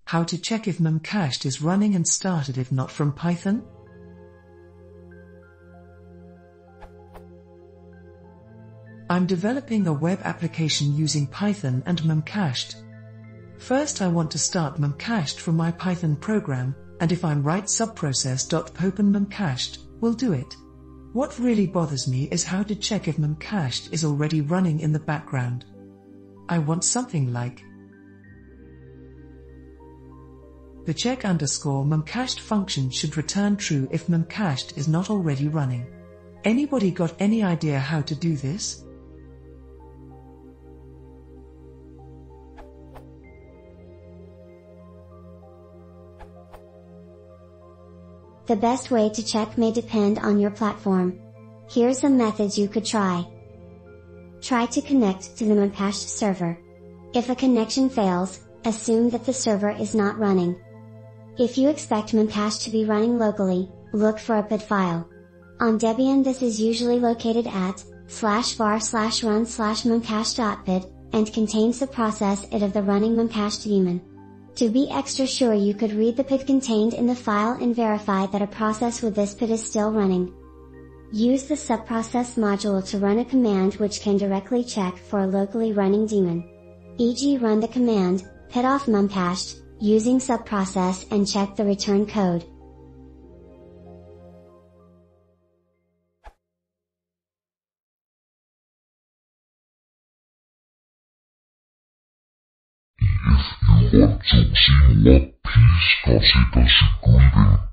How to check if memcached is running and started if not from Python? I'm developing a web application using Python and memcached. First I want to start memcached from my Python program, and if I'm right subprocess.open memcached will do it. What really bothers me is how to check if memcached is already running in the background. I want something like the check_memcached function should return true if memcached is not already running. Anybody got any idea how to do this? The best way to check may depend on your platform. Here's some methods you could try. Try to connect to the memcached server. If a connection fails, assume that the server is not running. If you expect memcached to be running locally, look for a PID file. On Debian this is usually located at /var/run/memcached.pid, and contains the process id of the running memcached daemon. To be extra sure you could read the PID contained in the file and verify that a process with this PID is still running. Use the subprocess module to run a command which can directly check for a locally running daemon. E.g. run the command pid off memcached using subprocess and check the return code. If you want to see more, please consider subscribing.